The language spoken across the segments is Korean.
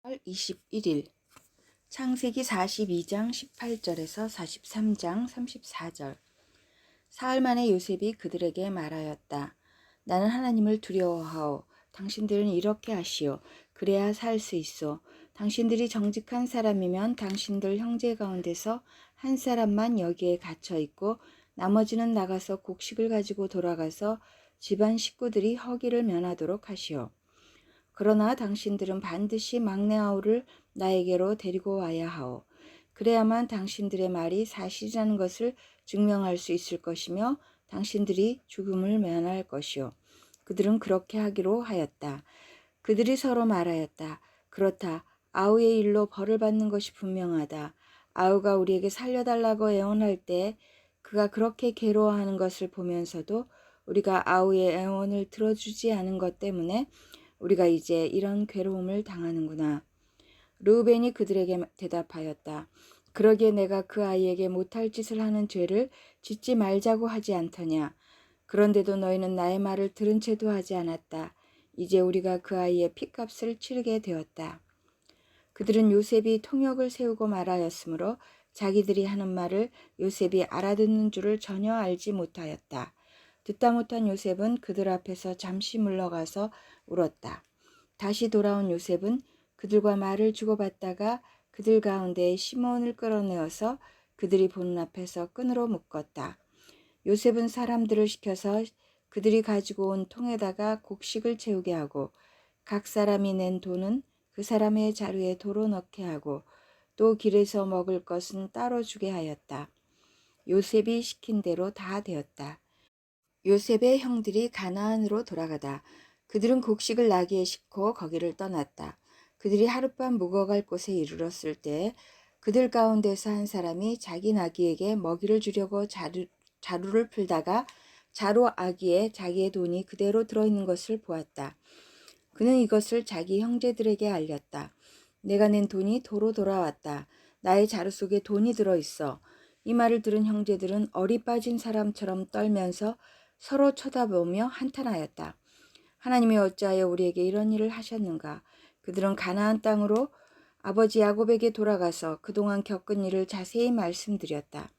8월 21일 창세기 42장 18절에서 43장 34절. 사흘 만에 요셉이 그들에게 말하였다. 나는 하나님을 두려워하오. 당신들은 이렇게 하시오. 그래야 살 수 있어. 당신들이 정직한 사람이면 당신들 형제 가운데서 한 사람만 여기에 갇혀 있고 나머지는 나가서 곡식을 가지고 돌아가서 집안 식구들이 허기를 면하도록 하시오. 그러나 당신들은 반드시 막내 아우를 나에게로 데리고 와야 하오. 그래야만 당신들의 말이 사실이라는 것을 증명할 수 있을 것이며 당신들이 죽음을 면할 것이오. 그들은 그렇게 하기로 하였다. 그들이 서로 말하였다. 그렇다. 아우의 일로 벌을 받는 것이 분명하다. 아우가 우리에게 살려달라고 애원할 때 그가 그렇게 괴로워하는 것을 보면서도 우리가 아우의 애원을 들어주지 않은 것 때문에 우리가 이제 이런 괴로움을 당하는구나. 르우벤이 그들에게 대답하였다. 그러기에 내가 그 아이에게 못할 짓을 하는 죄를 짓지 말자고 하지 않더냐. 그런데도 너희는 나의 말을 들은 채도 하지 않았다. 이제 우리가 그 아이의 핏값을 치르게 되었다. 그들은 요셉이 통역을 세우고 말하였으므로 자기들이 하는 말을 요셉이 알아듣는 줄을 전혀 알지 못하였다. 듣다 못한 요셉은 그들 앞에서 잠시 물러가서 울었다. 다시 돌아온 요셉은 그들과 말을 주고받다가 그들 가운데 시몬을 끌어내어서 그들이 보는 앞에서 끈으로 묶었다. 요셉은 사람들을 시켜서 그들이 가지고 온 통에다가 곡식을 채우게 하고 각 사람이 낸 돈은 그 사람의 자루에 도로 넣게 하고 또 길에서 먹을 것은 따로 주게 하였다. 요셉이 시킨 대로 다 되었다. 요셉의 형들이 가나안으로 돌아가다 그들은 곡식을 나귀에 싣고 거기를 떠났다. 그들이 하룻밤 묵어갈 곳에 이르렀을 때 그들 가운데서 한 사람이 자기 나귀에게 먹이를 주려고 자루를 풀다가 자루 아귀에 자기의 돈이 그대로 들어있는 것을 보았다. 그는 이것을 자기 형제들에게 알렸다. 내가 낸 돈이 도로 돌아왔다. 나의 자루 속에 돈이 들어있어. 이 말을 들은 형제들은 얼이 빠진 사람처럼 떨면서 서로 쳐다보며 한탄하였다. 하나님이 어찌하여 우리에게 이런 일을 하셨는가? 그들은 가나안 땅으로 아버지 야곱에게 돌아가서 그동안 겪은 일을 자세히 말씀드렸다.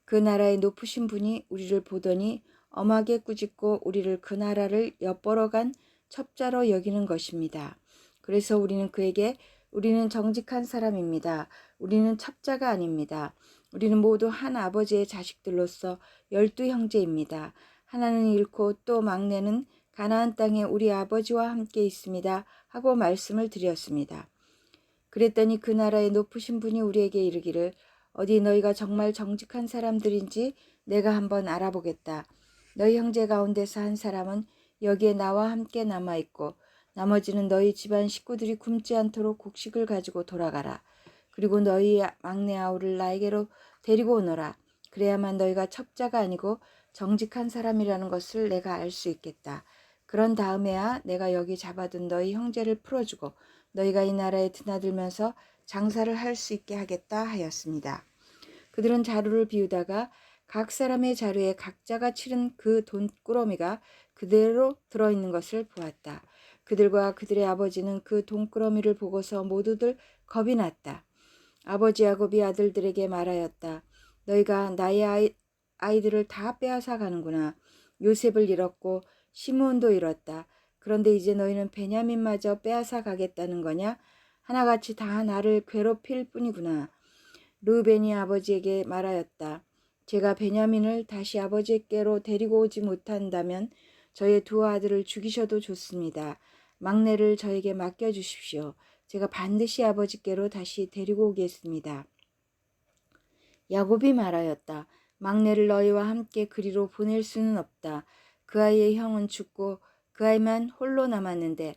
그 나라의 높으신 분이 우리를 보더니 엄하게 꾸짖고 우리를 그 나라를 엿보러간 첩자로 여기는 것입니다. 그래서 우리는 그에게 우리는 정직한 사람입니다. 우리는 첩자가 아닙니다. 우리는 모두 한 아버지의 자식들로서 12형제입니다. 하나는 잃고 또 막내는 가나안 땅에 우리 아버지와 함께 있습니다. 하고 말씀을 드렸습니다. 그랬더니 그 나라의 높으신 분이 우리에게 이르기를 어디 너희가 정말 정직한 사람들인지 내가 한번 알아보겠다. 너희 형제 가운데서 한 사람은 여기에 나와 함께 남아있고 나머지는 너희 집안 식구들이 굶지 않도록 곡식을 가지고 돌아가라. 그리고 너희 막내 아우를 나에게로 데리고 오너라. 그래야만 너희가 첩자가 아니고 정직한 사람이라는 것을 내가 알 수 있겠다. 그런 다음에야 내가 여기 잡아둔 너희 형제를 풀어주고 너희가 이 나라에 드나들면서 장사를 할 수 있게 하겠다 하였습니다. 그들은 자루를 비우다가 각 사람의 자루에 각자가 치른 그 돈꾸러미가 그대로 들어있는 것을 보았다. 그들과 그들의 아버지는 그 돈꾸러미를 보고서 모두들 겁이 났다. 아버지 야곱이 아들들에게 말하였다. 너희가 나의 아이들을 다 빼앗아 가는구나. 요셉을 잃었고 시므온도 잃었다. 그런데 이제 너희는 베냐민마저 빼앗아 가겠다는 거냐? 하나같이 다 나를 괴롭힐 뿐이구나. 르우벤이 아버지에게 말하였다. 제가 베냐민을 다시 아버지께로 데리고 오지 못한다면 저의 두 아들을 죽이셔도 좋습니다. 막내를 저에게 맡겨주십시오. 제가 반드시 아버지께로 다시 데리고 오겠습니다. 야곱이 말하였다. 막내를 너희와 함께 그리로 보낼 수는 없다. 그 아이의 형은 죽고 그 아이만 홀로 남았는데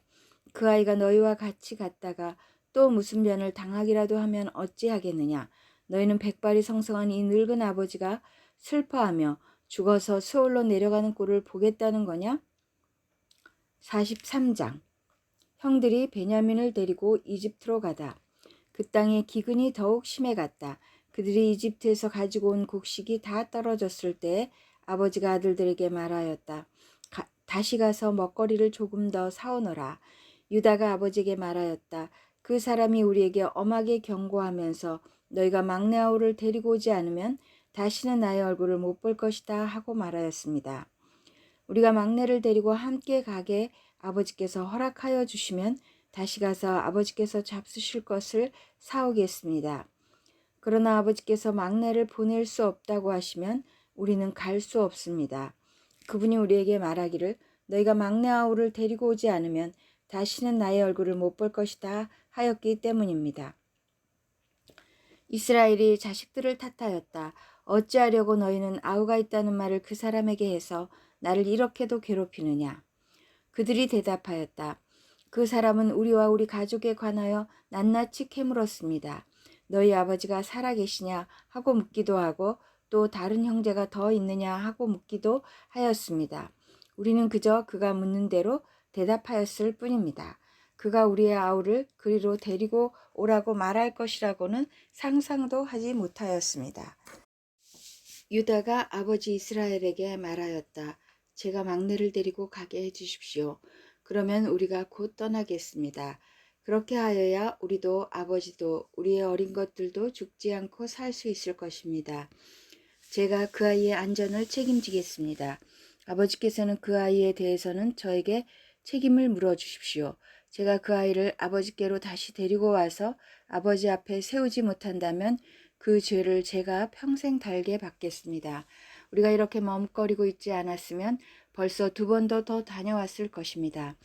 그 아이가 너희와 같이 갔다가 또 무슨 변을 당하기라도 하면 어찌하겠느냐. 너희는 백발이 성성한 이 늙은 아버지가 슬퍼하며 죽어서 스올로 내려가는 꼴을 보겠다는 거냐? 43장. 형들이 베냐민을 데리고 이집트로 가다. 그 땅의 기근이 더욱 심해갔다. 그들이 이집트에서 가지고 온 곡식이 다 떨어졌을 때 아버지가 아들들에게 말하였다. 다시 가서 먹거리를 조금 더 사오너라. 유다가 아버지에게 말하였다. 그 사람이 우리에게 엄하게 경고하면서 너희가 막내 아우를 데리고 오지 않으면 다시는 나의 얼굴을 못 볼 것이다 하고 말하였습니다. 우리가 막내를 데리고 함께 가게 아버지께서 허락하여 주시면 다시 가서 아버지께서 잡수실 것을 사오겠습니다. 그러나 아버지께서 막내를 보낼 수 없다고 하시면 우리는 갈 수 없습니다. 그분이 우리에게 말하기를 너희가 막내 아우를 데리고 오지 않으면 다시는 나의 얼굴을 못 볼 것이다 하였기 때문입니다. 이스라엘이 자식들을 탓하였다. 어찌하려고 너희는 아우가 있다는 말을 그 사람에게 해서 나를 이렇게도 괴롭히느냐. 그들이 대답하였다. 그 사람은 우리와 우리 가족에 관하여 낱낱이 캐물었습니다. 너희 아버지가 살아계시냐 하고 묻기도 하고 또 다른 형제가 더 있느냐 하고 묻기도 하였습니다. 우리는 그저 그가 묻는 대로 대답하였을 뿐입니다. 그가 우리의 아우를 그리로 데리고 오라고 말할 것이라고는 상상도 하지 못하였습니다. 유다가 아버지 이스라엘에게 말하였다. 제가 막내를 데리고 가게 해주십시오. 그러면 우리가 곧 떠나겠습니다. 그렇게 하여야 우리도 아버지도 우리의 어린 것들도 죽지 않고 살 수 있을 것입니다. 제가 그 아이의 안전을 책임지겠습니다. 아버지께서는 그 아이에 대해서는 저에게 책임을 물어주십시오. 제가 그 아이를 아버지께로 다시 데리고 와서 아버지 앞에 세우지 못한다면 그 죄를 제가 평생 달게 받겠습니다. 우리가 이렇게 머뭇거리고 있지 않았으면 벌써 2번 더 다녀왔을 것입니다.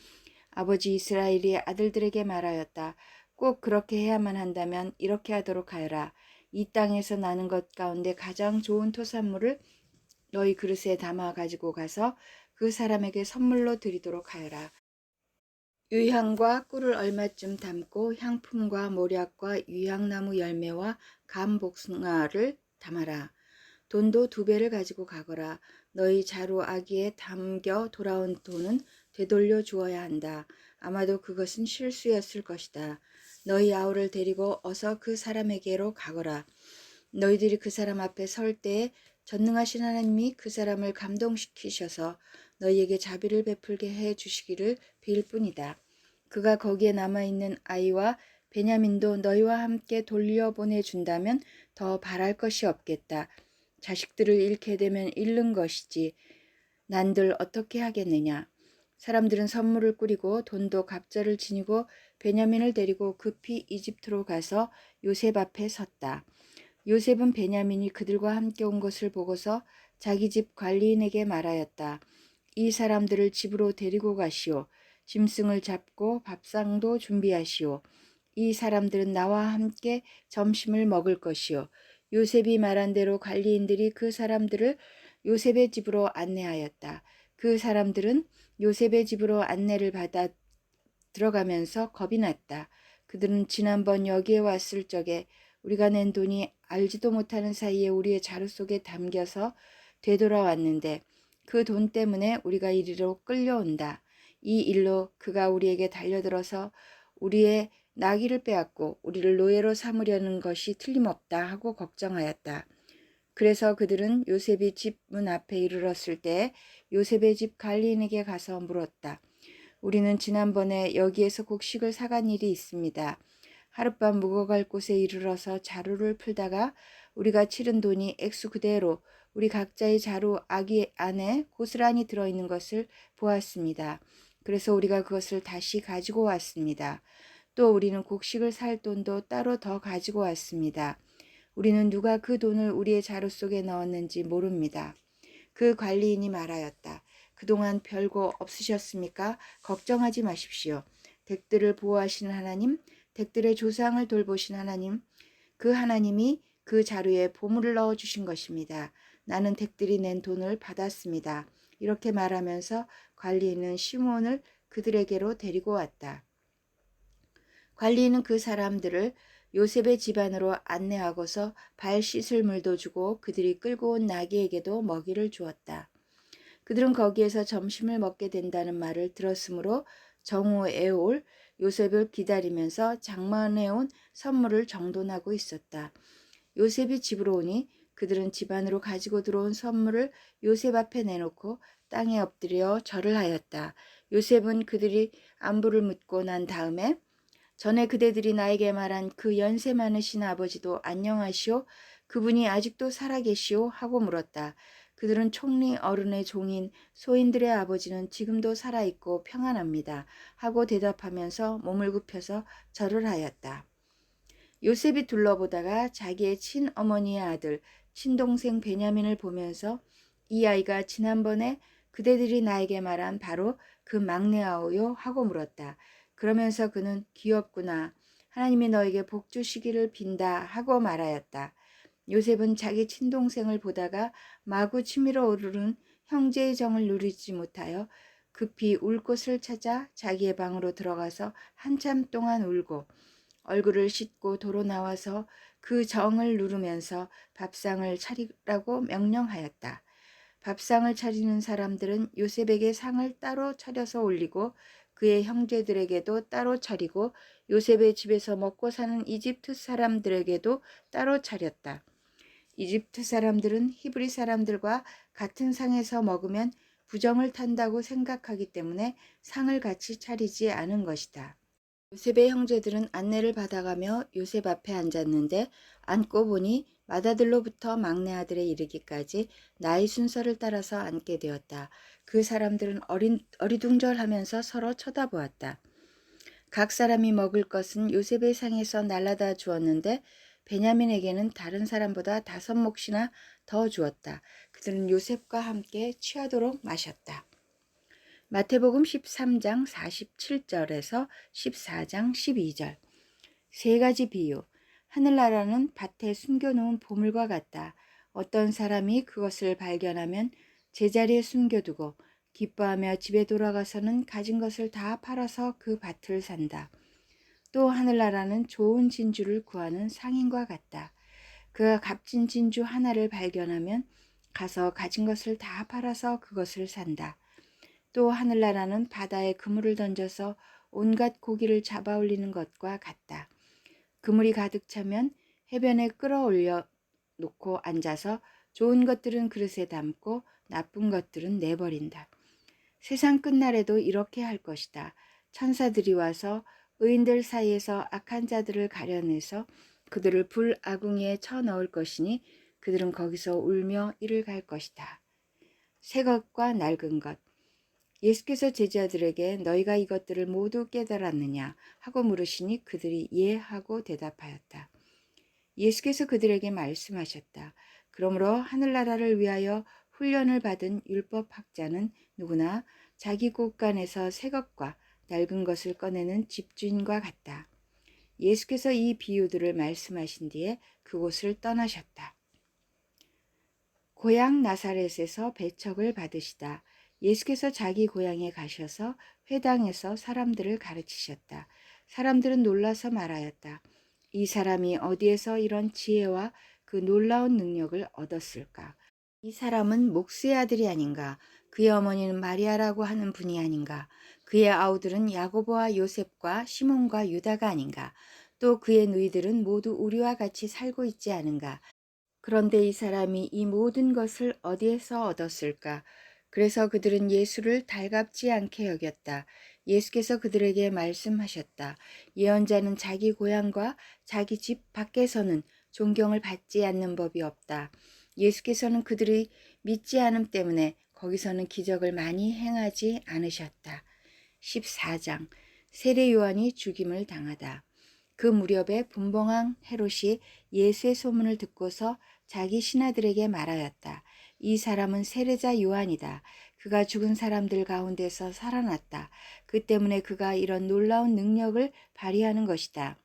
아버지 이스라엘이 아들들에게 말하였다. 꼭 그렇게 해야만 한다면 이렇게 하도록 하여라. 이 땅에서 나는 것 가운데 가장 좋은 토산물을 너희 그릇에 담아 가지고 가서 그 사람에게 선물로 드리도록 하여라. 유향과 꿀을 얼마쯤 담고 향품과 모략과 유향나무 열매와 감복숭아를 담아라. 돈도 2배를 가지고 가거라. 너희 자루 아기에 담겨 돌아온 돈은 되돌려 주어야 한다. 아마도 그것은 실수였을 것이다. 너희 아우를 데리고 어서 그 사람에게로 가거라. 너희들이 그 사람 앞에 설 때에 전능하신 하나님이 그 사람을 감동시키셔서 너희에게 자비를 베풀게 해 주시기를 빌 뿐이다. 그가 거기에 남아있는 아이와 베냐민도 너희와 함께 돌려보내준다면 더 바랄 것이 없겠다. 자식들을 잃게 되면 잃는 것이지 난들 어떻게 하겠느냐. 사람들은 선물을 꾸리고 돈도 갑절을 지니고 베냐민을 데리고 급히 이집트로 가서 요셉 앞에 섰다. 요셉은 베냐민이 그들과 함께 온 것을 보고서 자기 집 관리인에게 말하였다. 이 사람들을 집으로 데리고 가시오. 짐승을 잡고 밥상도 준비하시오. 이 사람들은 나와 함께 점심을 먹을 것이오. 요셉이 말한 대로 관리인들이 그 사람들을 요셉의 집으로 안내하였다. 그 사람들은 요셉의 집으로 안내를 받아 들어가면서 겁이 났다. 그들은 지난번 여기에 왔을 적에 우리가 낸 돈이 알지도 못하는 사이에 우리의 자루 속에 담겨서 되돌아왔는데 그 돈 때문에 우리가 이리로 끌려온다. 이 일로 그가 우리에게 달려들어서 우리의 나귀를 빼앗고 우리를 노예로 삼으려는 것이 틀림없다 하고 걱정하였다. 그래서 그들은 요셉이 집 문 앞에 이르렀을 때 요셉의 집 관리인에게 가서 물었다. 우리는 지난번에 여기에서 곡식을 사간 일이 있습니다. 하룻밤 묵어갈 곳에 이르러서 자루를 풀다가 우리가 치른 돈이 액수 그대로 우리 각자의 자루 아기 안에 고스란히 들어있는 것을 보았습니다. 그래서 우리가 그것을 다시 가지고 왔습니다. 또 우리는 곡식을 살 돈도 따로 더 가지고 왔습니다. 우리는 누가 그 돈을 우리의 자루 속에 넣었는지 모릅니다. 그 관리인이 말하였다. 그동안 별거 없으셨습니까? 걱정하지 마십시오. 댁들을 보호하시는 하나님, 댁들의 조상을 돌보신 하나님, 그 하나님이 그 자루에 보물을 넣어주신 것입니다. 나는 댁들이 낸 돈을 받았습니다. 이렇게 말하면서 관리인은 시몬을 그들에게로 데리고 왔다. 관리인은 그 사람들을 요셉의 집안으로 안내하고서 발 씻을 물도 주고 그들이 끌고 온 나귀에게도 먹이를 주었다. 그들은 거기에서 점심을 먹게 된다는 말을 들었으므로 정오에 올 요셉을 기다리면서 장만해온 선물을 정돈하고 있었다. 요셉이 집으로 오니 그들은 집 안으로 가지고 들어온 선물을 요셉 앞에 내놓고 땅에 엎드려 절을 하였다. 요셉은 그들이 안부를 묻고 난 다음에 전에 그대들이 나에게 말한 그 연세 많으신 아버지도 안녕하시오? 그분이 아직도 살아계시오? 하고 물었다. 그들은 총리 어른의 종인 소인들의 아버지는 지금도 살아있고 평안합니다. 하고 대답하면서 몸을 굽혀서 절을 하였다. 요셉이 둘러보다가 자기의 친어머니의 아들, 친동생 베냐민을 보면서 이 아이가 지난번에 그대들이 나에게 말한 바로 그 막내아오요? 하고 물었다. 그러면서 그는 귀엽구나. 하나님이 너에게 복 주시기를 빈다 하고 말하였다. 요셉은 자기 친동생을 보다가 마구 치밀어 오르는 형제의 정을 누리지 못하여 급히 울 곳을 찾아 자기의 방으로 들어가서 한참 동안 울고 얼굴을 씻고 도로 나와서 그 정을 누르면서 밥상을 차리라고 명령하였다. 밥상을 차리는 사람들은 요셉에게 상을 따로 차려서 올리고 그의 형제들에게도 따로 차리고 요셉의 집에서 먹고 사는 이집트 사람들에게도 따로 차렸다. 이집트 사람들은 히브리 사람들과 같은 상에서 먹으면 부정을 탄다고 생각하기 때문에 상을 같이 차리지 않은 것이다. 요셉의 형제들은 안내를 받아가며 요셉 앞에 앉았는데 앉고 보니 맏아들로부터 막내 아들에 이르기까지 나이 순서를 따라서 앉게 되었다. 그 사람들은 어리둥절하면서 서로 쳐다보았다. 각 사람이 먹을 것은 요셉의 상에서 날라다 주었는데 베냐민에게는 다른 사람보다 5몫이나 더 주었다. 그들은 요셉과 함께 취하도록 마셨다. 마태복음 13장 47절에서 14장 12절. 세 가지 비유. 하늘나라는 밭에 숨겨놓은 보물과 같다. 어떤 사람이 그것을 발견하면 제자리에 숨겨두고 기뻐하며 집에 돌아가서는 가진 것을 다 팔아서 그 밭을 산다. 또 하늘나라는 좋은 진주를 구하는 상인과 같다. 그가 값진 진주 하나를 발견하면 가서 가진 것을 다 팔아서 그것을 산다. 또 하늘나라는 바다에 그물을 던져서 온갖 고기를 잡아 올리는 것과 같다. 그물이 가득 차면 해변에 끌어올려 놓고 앉아서 좋은 것들은 그릇에 담고 나쁜 것들은 내버린다. 세상 끝날에도 이렇게 할 것이다. 천사들이 와서 의인들 사이에서 악한 자들을 가려내서 그들을 불 아궁이에 쳐넣을 것이니 그들은 거기서 울며 이를 갈 것이다. 새 것과 낡은 것. 예수께서 제자들에게 너희가 이것들을 모두 깨달았느냐 하고 물으시니 그들이 예 하고 대답하였다. 예수께서 그들에게 말씀하셨다. 그러므로 하늘나라를 위하여 훈련을 받은 율법학자는 누구나 자기 곳간에서 새 것과 낡은 것을 꺼내는 집주인과 같다. 예수께서 이 비유들을 말씀하신 뒤에 그곳을 떠나셨다. 고향 나사렛에서 배척을 받으시다. 예수께서 자기 고향에 가셔서 회당에서 사람들을 가르치셨다. 사람들은 놀라서 말하였다. 이 사람이 어디에서 이런 지혜와 그 놀라운 능력을 얻었을까? 이 사람은 목수의 아들이 아닌가? 그의 어머니는 마리아라고 하는 분이 아닌가? 그의 아우들은 야고보와 요셉과 시몬과 유다가 아닌가? 또 그의 누이들은 모두 우리와 같이 살고 있지 않은가? 그런데 이 사람이 이 모든 것을 어디에서 얻었을까? 그래서 그들은 예수를 달갑지 않게 여겼다. 예수께서 그들에게 말씀하셨다. 예언자는 자기 고향과 자기 집 밖에서는 존경을 받지 않는 법이 없다. 예수께서는 그들이 믿지 않음 때문에 거기서는 기적을 많이 행하지 않으셨다. 14장. 세례 요한이 죽임을 당하다. 그 무렵에 분봉왕 헤롯이 예수의 소문을 듣고서 자기 신하들에게 말하였다. 이 사람은 세례자 요한이다. 그가 죽은 사람들 가운데서 살아났다. 그 때문에 그가 이런 놀라운 능력을 발휘하는 것이다.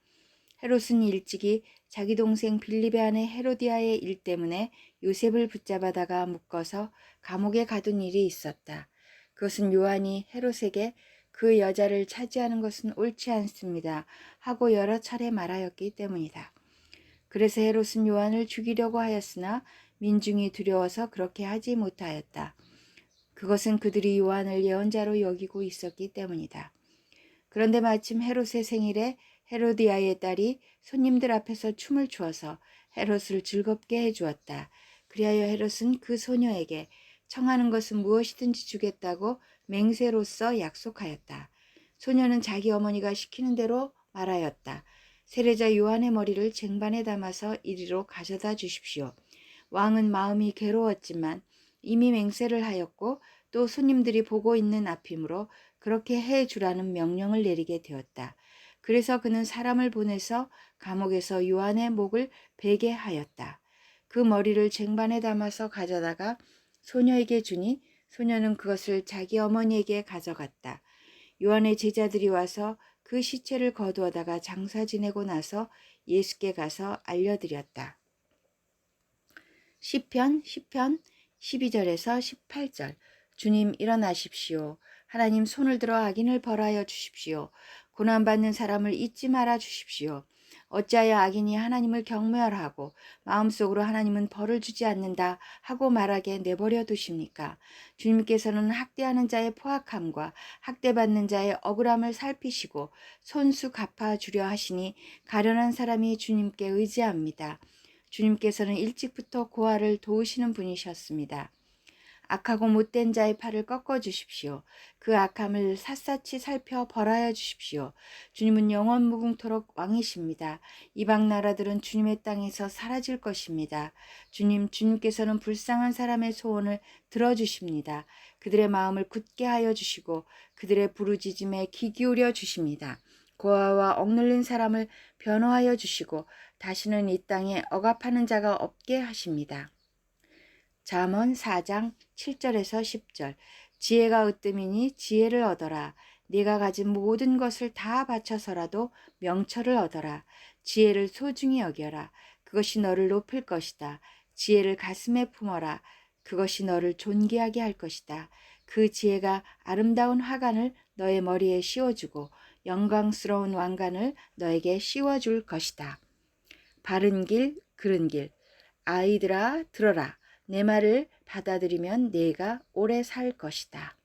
헤롯은 일찍이 자기 동생 빌립의 아내 헤로디아의 일 때문에 요셉을 붙잡아다가 묶어서 감옥에 가둔 일이 있었다. 그것은 요한이 헤롯에게 그 여자를 차지하는 것은 옳지 않습니다 하고 여러 차례 말하였기 때문이다. 그래서 헤롯은 요한을 죽이려고 하였으나 민중이 두려워서 그렇게 하지 못하였다. 그것은 그들이 요한을 예언자로 여기고 있었기 때문이다. 그런데 마침 헤롯의 생일에 헤로디아의 딸이 손님들 앞에서 춤을 추어서 헤롯을 즐겁게 해주었다. 그리하여 헤롯은 그 소녀에게 청하는 것은 무엇이든지 주겠다고 맹세로서 약속하였다. 소녀는 자기 어머니가 시키는 대로 말하였다. 세례자 요한의 머리를 쟁반에 담아서 이리로 가져다 주십시오. 왕은 마음이 괴로웠지만 이미 맹세를 하였고 또 손님들이 보고 있는 앞이므로 그렇게 해 주라는 명령을 내리게 되었다. 그래서 그는 사람을 보내서 감옥에서 요한의 목을 베게 하였다. 그 머리를 쟁반에 담아서 가져다가 소녀에게 주니 소녀는 그것을 자기 어머니에게 가져갔다. 요한의 제자들이 와서 그 시체를 거두어다가 장사 지내고 나서 예수께 가서 알려드렸다. 시편 12절에서 18절. 주님 일어나십시오. 하나님 손을 들어 악인을 벌하여 주십시오. 고난받는 사람을 잊지 말아 주십시오. 어찌하여 악인이 하나님을 경멸하고 마음속으로 하나님은 벌을 주지 않는다 하고 말하게 내버려 두십니까? 주님께서는 학대하는 자의 포악함과 학대받는 자의 억울함을 살피시고 손수 갚아주려 하시니 가련한 사람이 주님께 의지합니다. 주님께서는 일찍부터 고아를 도우시는 분이셨습니다. 악하고 못된 자의 팔을 꺾어 주십시오. 그 악함을 샅샅이 살펴 벌하여 주십시오. 주님은 영원 무궁토록 왕이십니다. 이방 나라들은 주님의 땅에서 사라질 것입니다. 주님께서는 불쌍한 사람의 소원을 들어주십니다. 그들의 마음을 굳게 하여 주시고 그들의 부르짖음에 귀 기울여 주십니다. 고아와 억눌린 사람을 변호하여 주시고 다시는 이 땅에 억압하는 자가 없게 하십니다. 잠언 4장 7절에서 10절. 지혜가 으뜸이니 지혜를 얻어라. 네가 가진 모든 것을 다 바쳐서라도 명철을 얻어라. 지혜를 소중히 여겨라. 그것이 너를 높일 것이다. 지혜를 가슴에 품어라. 그것이 너를 존귀하게 할 것이다. 그 지혜가 아름다운 화관을 너의 머리에 씌워주고 영광스러운 왕관을 너에게 씌워줄 것이다. 바른 길, 그른 길. 아이들아 들어라. 내 말을 받아들이면 네가 오래 살 것이다.